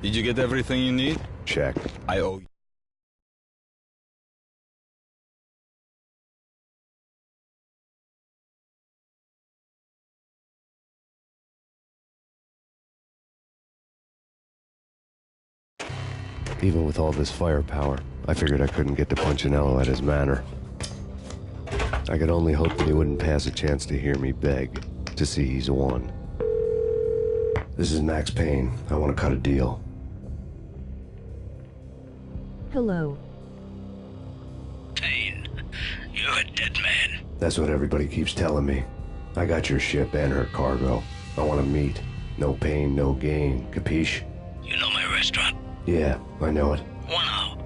Did you get everything you need? Check. I owe you. Even with all this firepower, I figured I couldn't get to Punchinello at his manor. I could only hope that he wouldn't pass a chance to hear me beg to see he's won. This is Max Payne. I want to cut a deal. Hello. Payne, you're a dead man. That's what everybody keeps telling me. I got your ship and her cargo. I want to meet. No pain, no gain. Capiche? You know my restaurant? Yeah, I know it. 1 hour.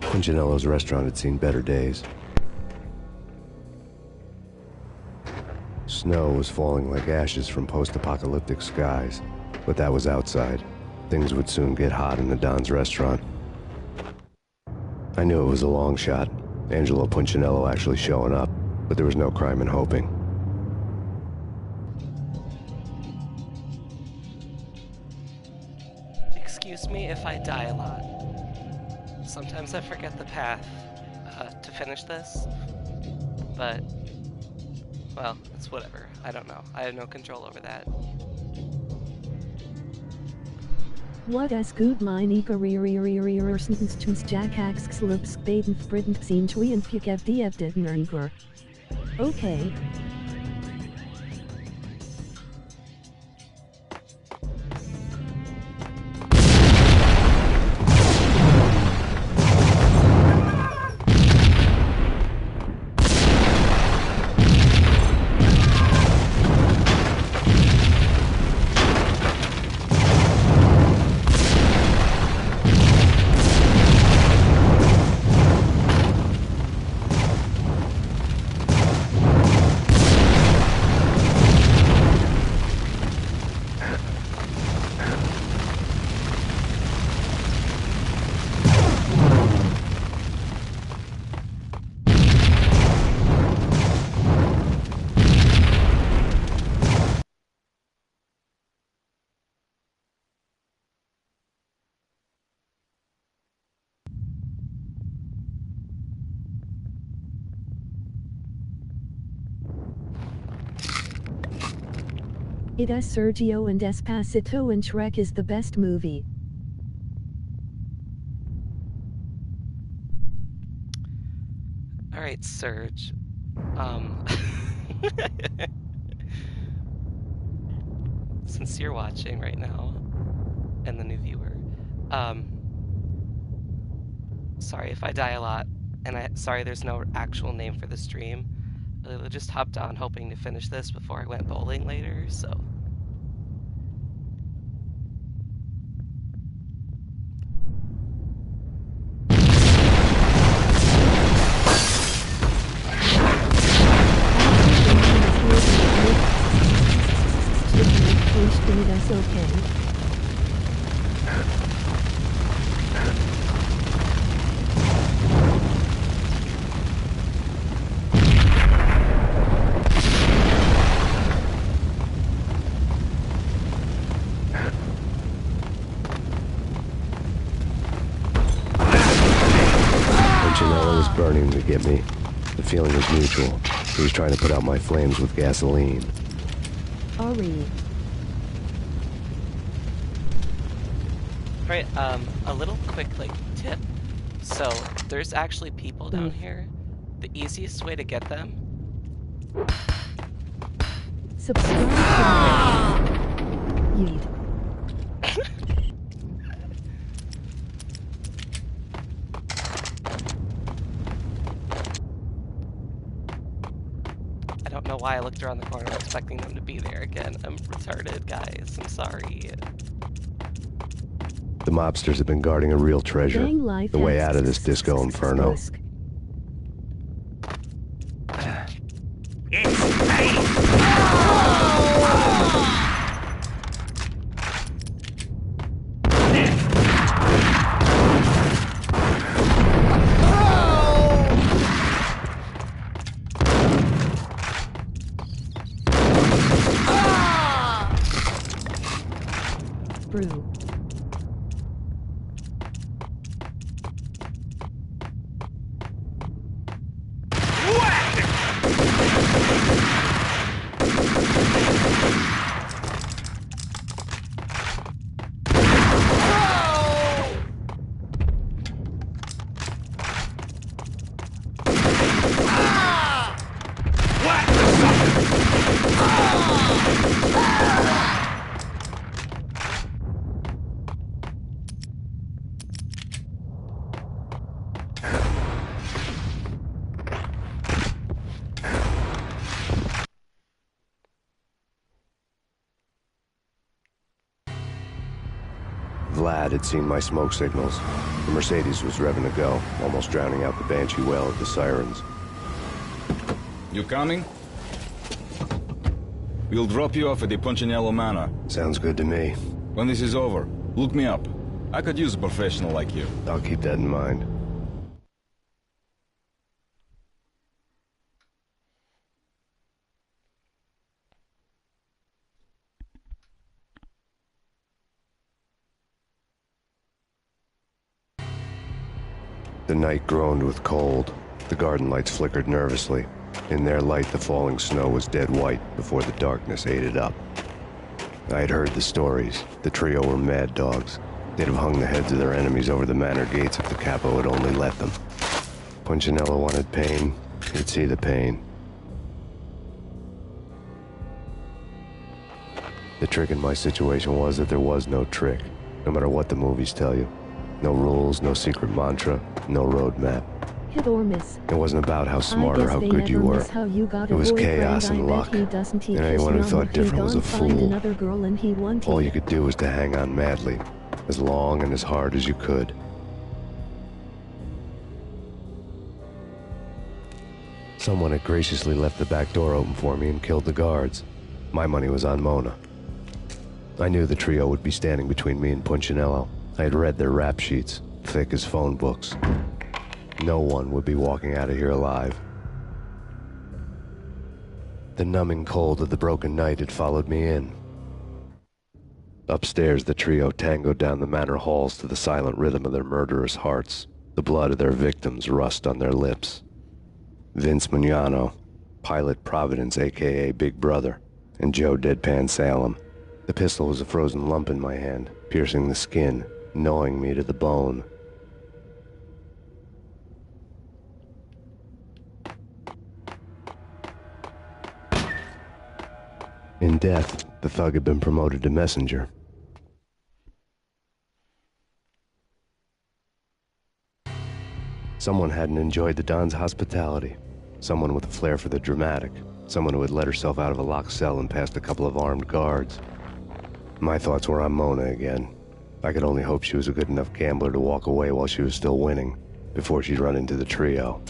Punchinello's restaurant had seen better days. Snow was falling like ashes from post-apocalyptic skies, but that was outside. Things would soon get hot in the Don's restaurant. I knew it was a long shot, Angelo Punchinello actually showing up, but there was no crime in hoping. Excuse me if I die a lot. Sometimes I forget the path to finish this, but, well, it's whatever. I don't know. I have no control over that. What es gut meine Karriereerstens Jackax Loops Baden Britten Zien Tweeën Pikev Dievditnernger. Okay. It is Sergio and Despacito and Shrek is the best movie. Alright, Serge. Since you're watching right now, and the new viewer, sorry if I die a lot, and sorry there's no actual name for the stream. I just hopped on hoping to finish this before I went bowling later, so. That's okay. Punchinello was burning to get me. The feeling was mutual. He was trying to put out my flames with gasoline. Ari. Alright, a little quick, tip. So, there's actually people down here. The easiest way to get them... Subscribe to Yeet. I don't know why I looked around the corner expecting them to be there again. I'm retarded, guys. I'm sorry. The mobsters have been guarding a real treasure. The way out of this disco inferno. Brew. lad had seen my smoke signals. The Mercedes was revving to go, almost drowning out the banshee wail of the sirens. You coming? We'll drop you off at the Punchinello Manor. Sounds good to me. When this is over, look me up. I could use a professional like you. I'll keep that in mind. The night groaned with cold. The garden lights flickered nervously. In their light, the falling snow was dead white before the darkness ate it up. I had heard the stories. The trio were mad dogs. They'd have hung the heads of their enemies over the manor gates if the capo had only let them. Punchinello wanted Payne. He'd see the pain. The trick in my situation was that there was no trick, no matter what the movies tell you. No rules, no secret mantra, no roadmap. Hit or miss. It wasn't about how smart or how good you were. It was chaos and luck. And anyone who thought different was a fool. All you could do was to hang on madly, as long and as hard as you could. Someone had graciously left the back door open for me and killed the guards. My money was on Mona. I knew the trio would be standing between me and Punchinello. I had read their rap sheets, thick as phone books. No one would be walking out of here alive. The numbing cold of the broken night had followed me in. Upstairs, the trio tangoed down the manor halls to the silent rhythm of their murderous hearts, the blood of their victims rust on their lips. Vince Mugnano, Pilot Providence, a.k.a. Big Brother, and Joe Deadpan Salem. The pistol was a frozen lump in my hand, piercing the skin, gnawing me to the bone. In death, the thug had been promoted to messenger. Someone hadn't enjoyed the Don's hospitality. Someone with a flair for the dramatic. Someone who had let herself out of a locked cell and past a couple of armed guards. My thoughts were on Mona again. I could only hope she was a good enough gambler to walk away while she was still winning, before she'd run into the trio.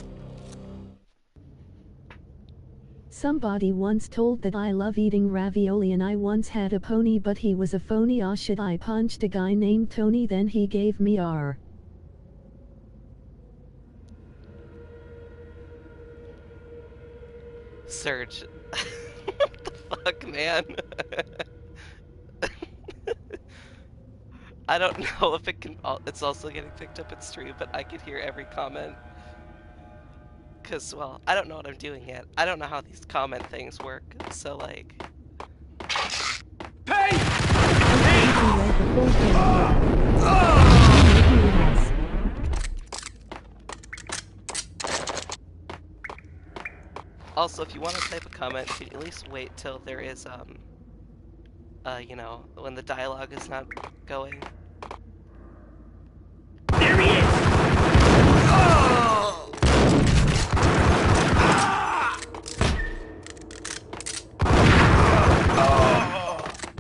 Somebody once told that I love eating ravioli, and I once had a pony but he was a phony. Ah shit, I punched a guy named Tony, then he gave me R. Surge. What the fuck, man? I don't know if it can. It's also getting picked up in stream, but I could hear every comment. Cause, well, I don't know what I'm doing yet. I don't know how these comment things work. So, like. Pay! Also, if you want to type a comment, you can at least wait till there is, you know, when the dialogue is not going. There he is! Oh!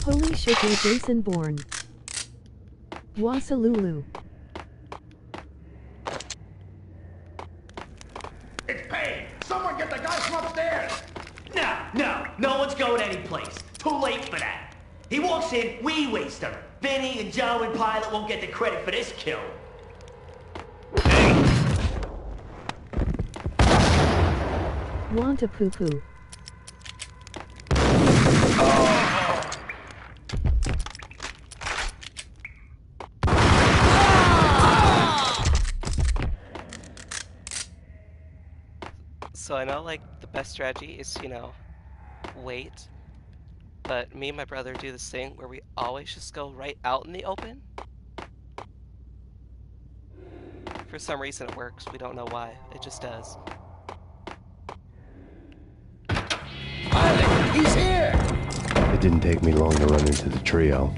Holy shit, you're Jason Bourne. Wasalulu. It's Payne! Someone get the guy from upstairs! No one's going anyplace. Too late for that. He walks in, we waste him. Vinny and Joe and Pilot won't get the credit for this kill. Want a poo-poo. So I know, like, the best strategy is, you know, wait. But me and my brother do this thing where we always just go right out in the open. For some reason it works. We don't know why. It just does. Pilot, he's here! It didn't take me long to run into the trio.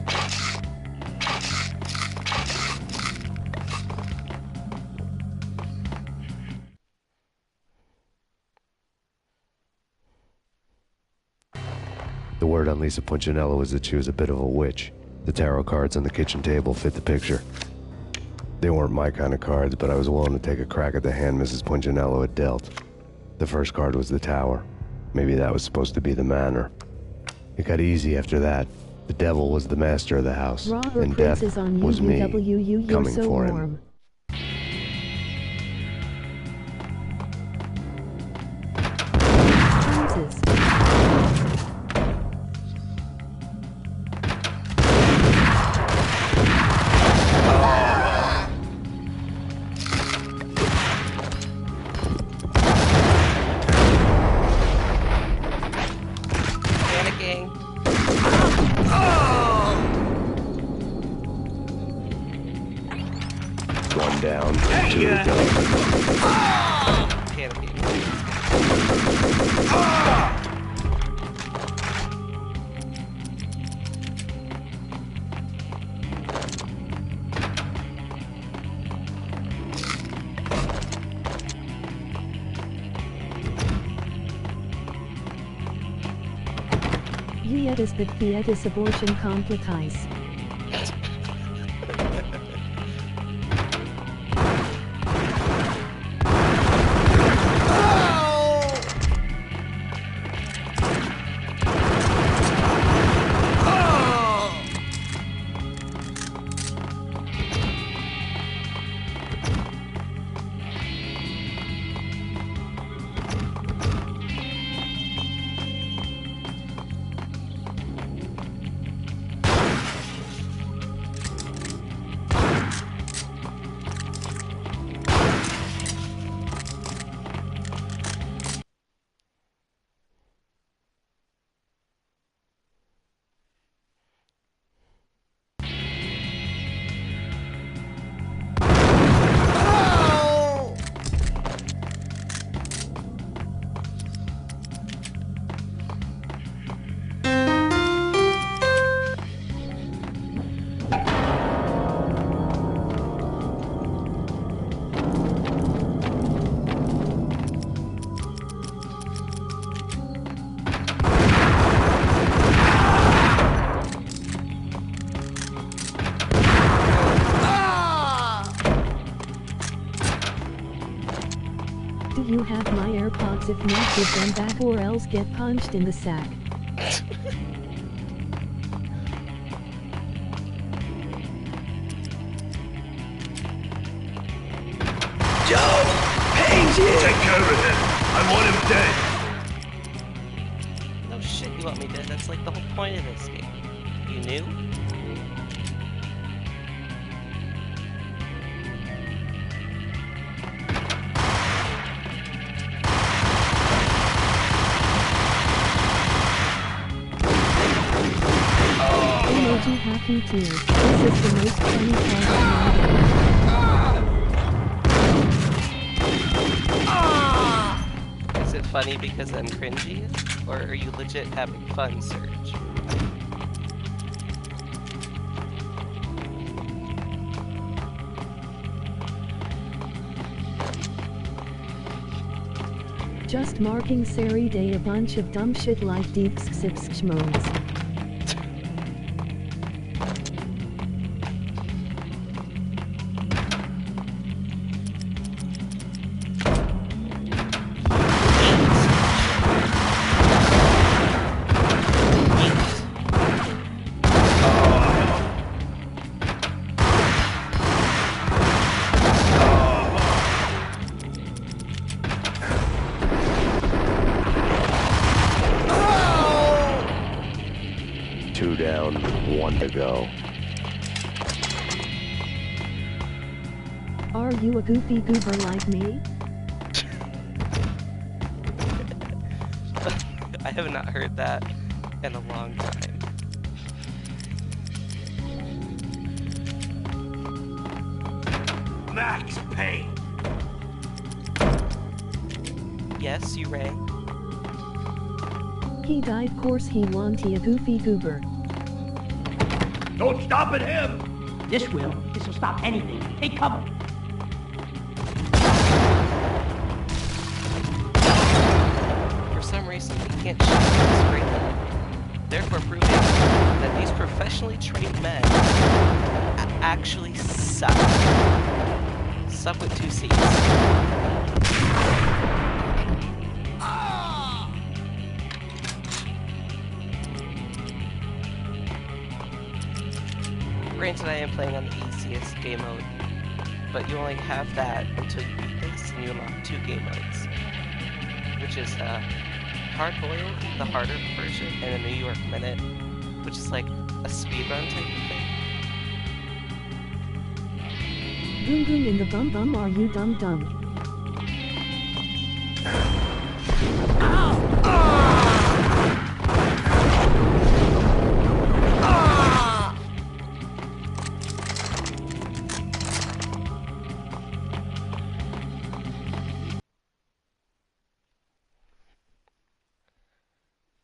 The word on Lisa Punchinello was that she was a bit of a witch. The tarot cards on the kitchen table fit the picture. They weren't my kind of cards, but I was willing to take a crack at the hand Mrs. Punchinello had dealt. The first card was the Tower. Maybe that was supposed to be the manor. It got easy after that. The devil was the master of the house, Raw and death Prince is on was me, UWU, you're coming so for him. warm. Jesus. Panicking. One down, two to go. Panicking. Vietis that Vietis abortion completis. Do you have my AirPods? If not, give them back or else get punched in the sack. Joe! Payne's here! Take care of him. I want him dead. No shit, you want me dead? That's like the whole point of this game. You knew? Emoji happy tears. This is the most funny part of my Is it funny because I'm cringy? Or are you legit having fun, Serge? Just marking Sari Day a bunch of dumb shit like deep sips schmoes. Two down, one to go. Are you a goofy goober like me? I have not heard that in a long time. Max Payne. Yes, you rang. He died, course he want he a goofy goober. Don't stop at him. This will stop anything. Take cover. For some reason, he can't shoot this greatly, therefore proving that these professionally trained men actually suck. Suck with 2 C's. Granted, I am playing on the easiest game mode, but you only have that until you beat this, and you unlock 2 game modes, which is Hard Boiled, the harder version, and a New York Minute, which is like a speedrun type of thing. Boom boom in the bum bum, are you dumb dumb?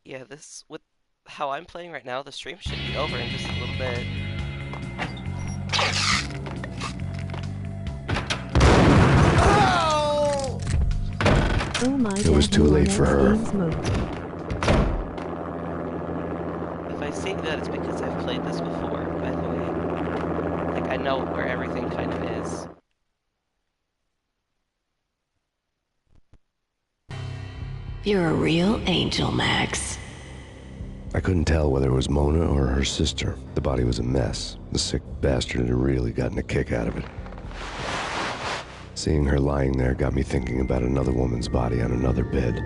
Yeah, this, with how I'm playing right now, the stream should be over in just a little bit. Oh my god, It was too late for her. If I say that, it's because I've played this before, by the way. Like, I know where everything kind of is. You're a real angel, Max. I couldn't tell whether it was Mona or her sister. The body was a mess. The sick bastard had really gotten a kick out of it. Seeing her lying there got me thinking about another woman's body on another bed.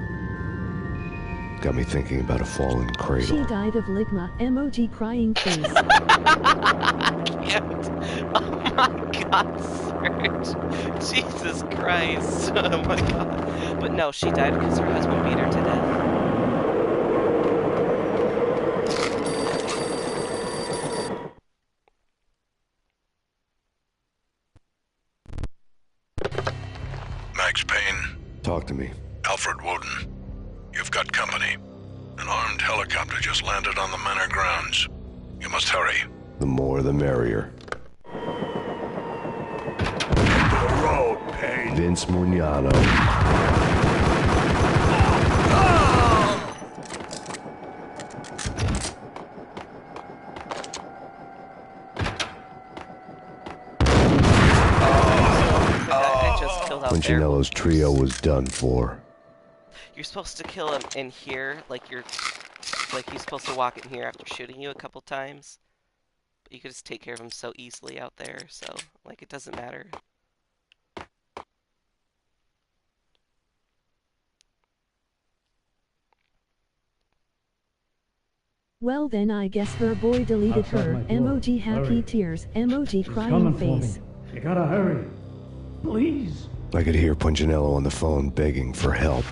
Got me thinking about a fallen cradle. She died of ligma, emoji crying face. Oh my god, Serge. Jesus Christ. Oh my god. But no, she died because her husband beat her to death. Max Payne. Talk to me. Alfred Woden. You've got company. An armed helicopter just landed on the manor grounds. You must hurry. The more the merrier. The road, Payne. Vince Mugnano. Punchinello's trio was done for. You're supposed to kill him in here, like he's supposed to walk in here after shooting you a couple times. But you could just take care of him so easily out there, so, like, it doesn't matter. Well then I guess her boy deleted her. Emoji happy tears. Emoji crying face. You gotta hurry. Please. I could hear Punchinello on the phone begging for help.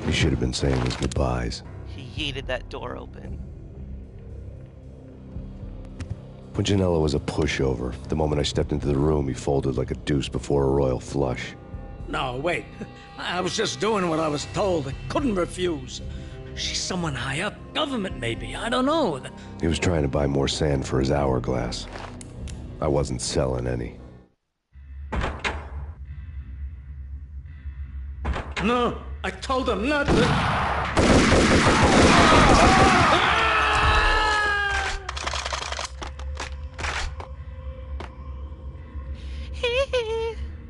He should have been saying his goodbyes. He yeeted that door open. Punchinello was a pushover. The moment I stepped into the room, he folded like a deuce before a royal flush. No, wait. I was just doing what I was told. I couldn't refuse. She's someone high up. Government, maybe. I don't know. He was trying to buy more sand for his hourglass. I wasn't selling any. No, I told him not to.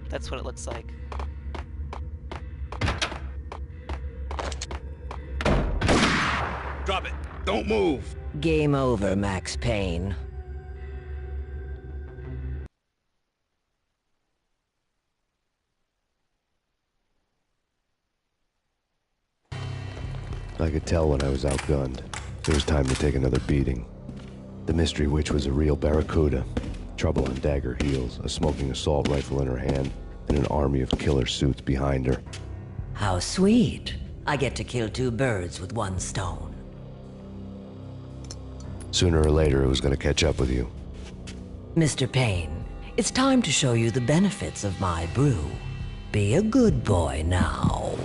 That's what it looks like. Drop it. Don't move. Game over, Max Payne. I could tell when I was outgunned. It was time to take another beating. The mystery witch was a real barracuda. Trouble on dagger heels, a smoking assault rifle in her hand, and an army of killer suits behind her. How sweet. I get to kill 2 birds with 1 stone. Sooner or later, it was going to catch up with you. Mr. Payne, it's time to show you the benefits of my brew. Be a good boy now.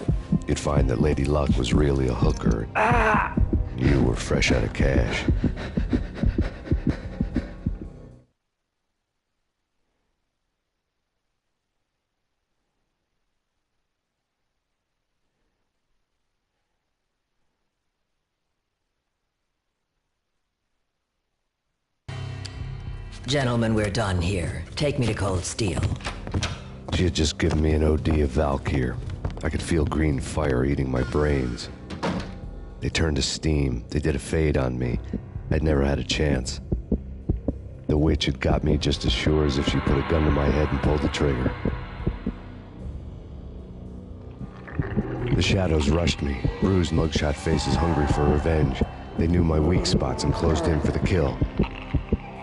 You'd find that Lady Luck was really a hooker. You were fresh out of cash. Gentlemen, we're done here. Take me to Cold Steel. She had just given me an OD of Valkyr. I could feel green fire eating my brains. They turned to steam. They did a fade on me. I'd never had a chance. The witch had got me just as sure as if she put a gun to my head and pulled the trigger. The shadows rushed me, bruised mugshot faces hungry for revenge. They knew my weak spots and closed in for the kill.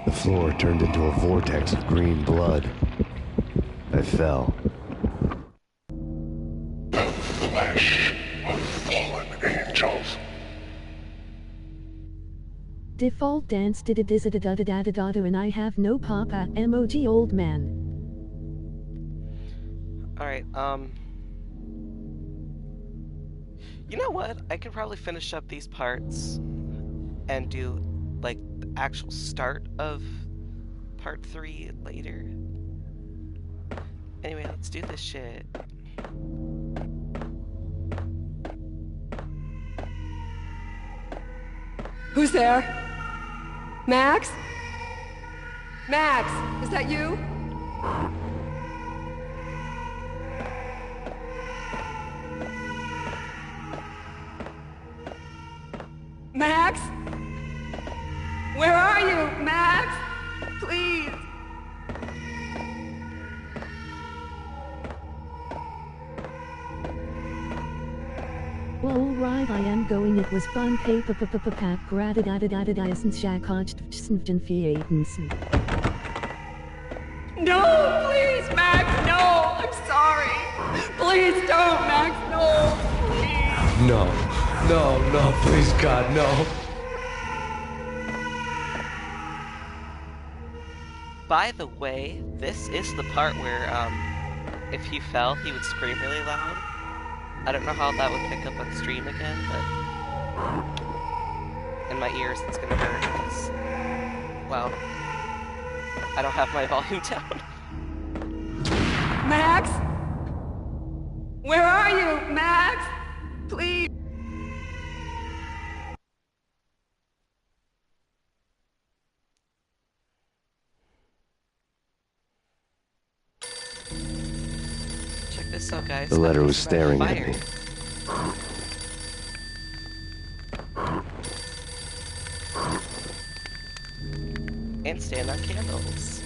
The floor turned into a vortex of green blood. I fell. The flesh of fallen angels. Default dance did it is it da da da da da and I have no papa emoji old man. Alright, you know what? I could probably finish up these parts and do, like, the actual start of part 3 later. Anyway, let's do this shit. Who's there? Max? Max, is that you? Max? Where are you, Max? Please. Well, right, I am going. It was fun. Paper pack graded added No, please, Max, no. I'm sorry. Please don't, Max, no. Please. No, please God, no. By the way, this is the part where, if he fell, he would scream really loud. I don't know how that would pick up on stream again, but in my ears it's gonna hurt because, well, I don't have my volume down. Max? Where are you, Max? Please. Check this out, guys. The letter was staring at me. And stand on candles.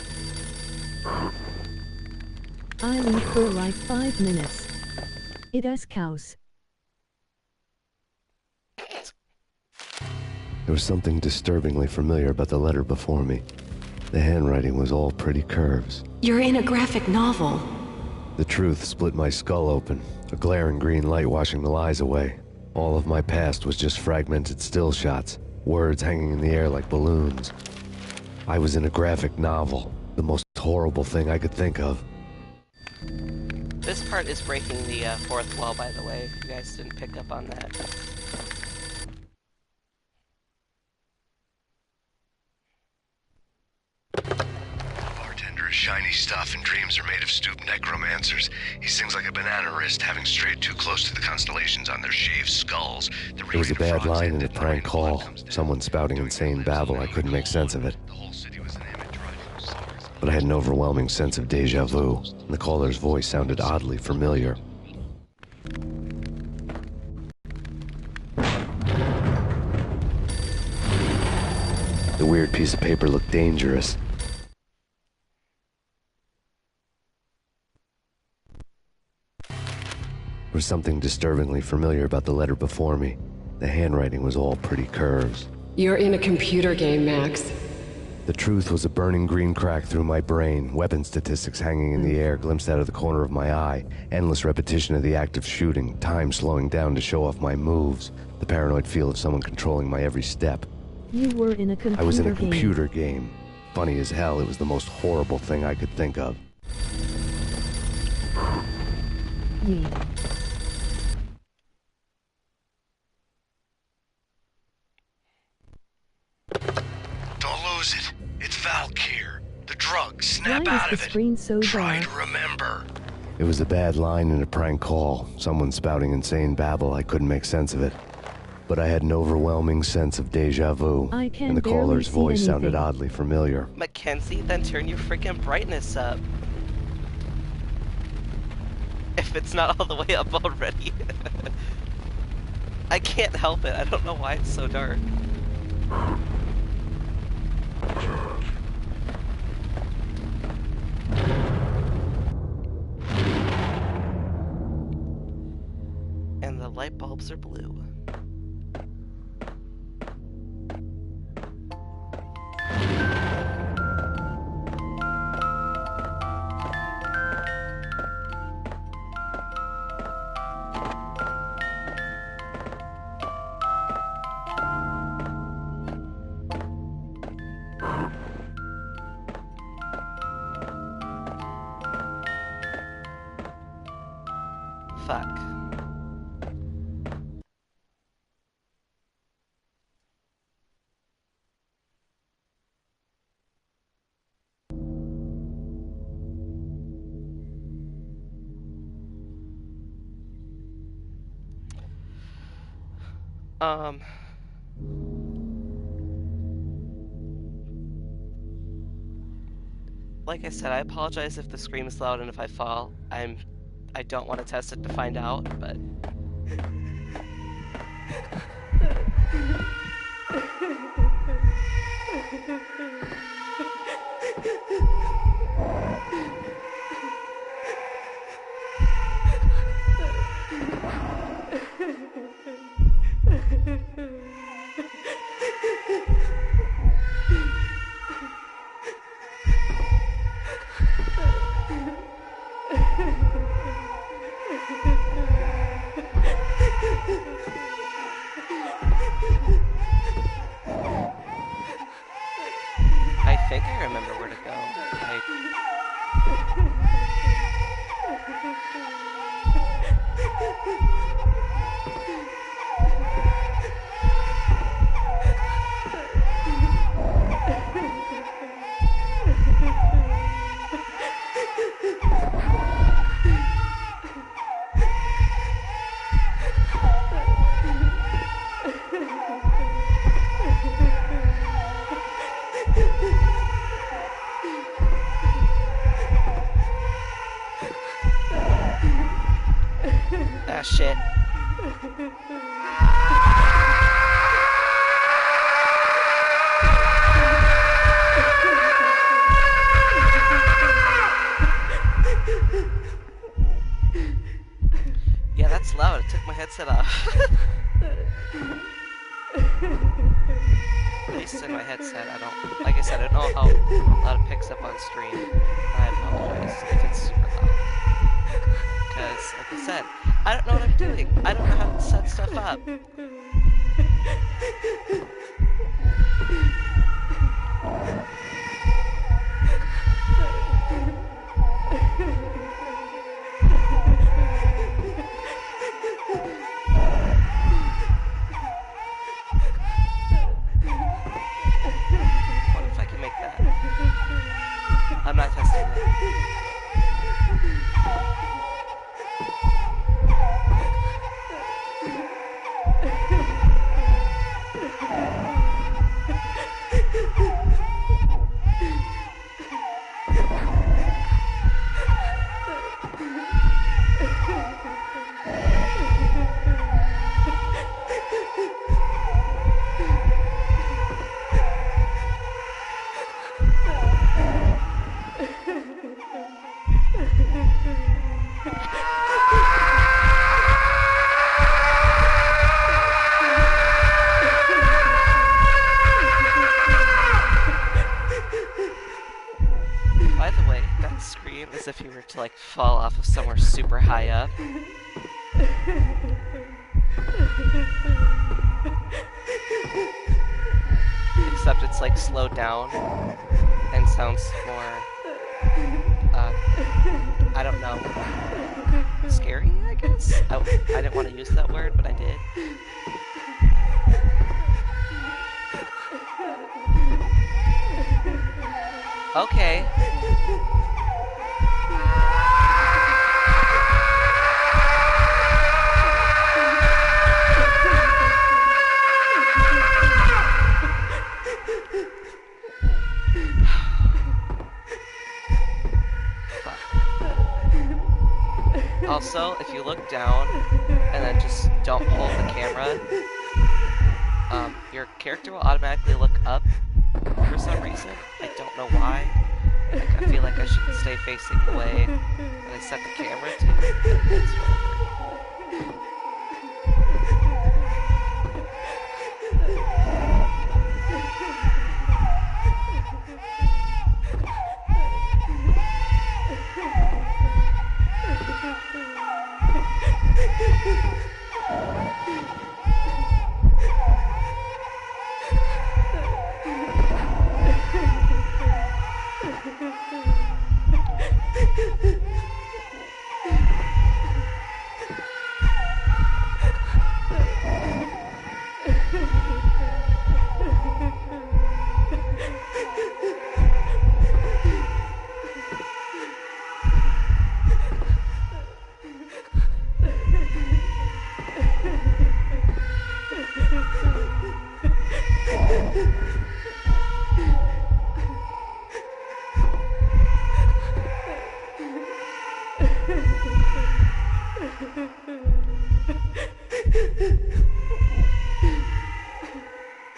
I leave for like 5 minutes. It is cows. There was something disturbingly familiar about the letter before me. The handwriting was all pretty curves. You're in a graphic novel. The truth split my skull open, a glaring green light washing the lies away. All of my past was just fragmented still shots, words hanging in the air like balloons. I was in a graphic novel, the most horrible thing I could think of. This part is breaking the fourth wall, by the way, if you guys didn't pick up on that. Bartender is shiny stuff and dreams are made of stooped necromancers. He sings like a banana wrist, having strayed too close to the constellations on their shaved skulls. There was a bad line in a prank call. Someone spouting insane babble. I couldn't make sense of it. But I had an overwhelming sense of deja vu, and the caller's voice sounded oddly familiar. The weird piece of paper looked dangerous. There was something disturbingly familiar about the letter before me. The handwriting was all pretty curves. You're in a computer game, Max. The truth was a burning green crack through my brain, weapon statistics hanging in the air, glimpsed out of the corner of my eye, endless repetition of the act of shooting, time slowing down to show off my moves, the paranoid feel of someone controlling my every step. You were in a computer game. I was in a computer game. Funny as hell, it was the most horrible thing I could think of. Yeah. Don't lose it. It's Valkyr. The drug. Snap Why out is of the it. screen so Try dark? to remember. It was a bad line in a prank call. Someone spouting insane babble. I couldn't make sense of it. but I had an overwhelming sense of deja vu, I can and the barely caller's see voice sounded anything. oddly familiar. Mackenzie, then turn your freaking brightness up. If it's not all the way up already. I can't help it. I don't know why it's so dark. And the light bulbs are blue. Fuck. Like I said, I apologize if the scream is loud and if I fall. I don't want to test it to find out, but... I think I remember where to go. Ah, shit. Yeah, that's loud. It took my headset off. At least in my headset, I don't... Like I said, I don't know how loud it picks up on stream. I apologize if it's super loud. Because, like I said, I don't know what I'm doing. I don't know how to set stuff up. What if I can make that? I'm not testing that. By the way, that scream is if you were to like fall off of somewhere super high up. Except it's like slowed down and sounds more, I don't know, scary, I guess? I didn't want to use that word, but I did. Okay. though, if you look down and then just don't hold the camera, your character will automatically look up for some reason. I don't know why. Like, I feel like I should stay facing the way that I set the camera to, but it's whatever.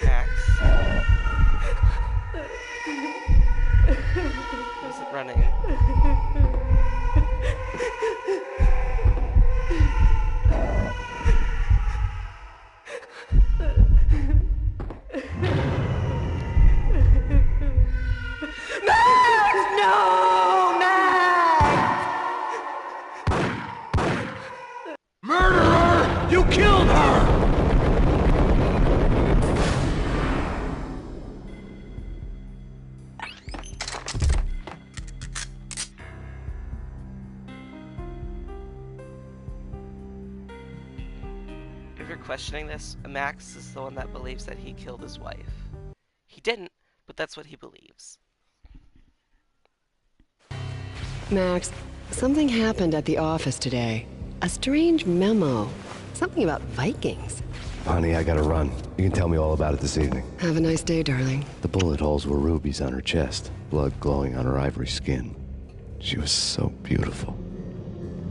Max. Isn't running. No, Max! Murderer! You killed her! If you're questioning this, Max is the one that believes that he killed his wife. He didn't, but that's what he believes. Max, something happened at the office today. A strange memo. Something about Vikings. Honey, I gotta run. You can tell me all about it this evening. Have a nice day, darling. The bullet holes were rubies on her chest, blood glowing on her ivory skin. She was so beautiful.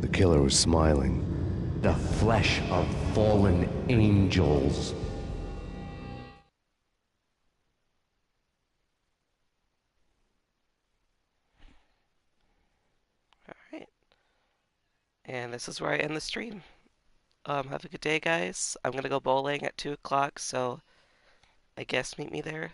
The killer was smiling. The flesh of fallen angels. Alright. And this is where I end the stream. Have a good day, guys. I'm gonna go bowling at 2 o'clock, so I guess meet me there.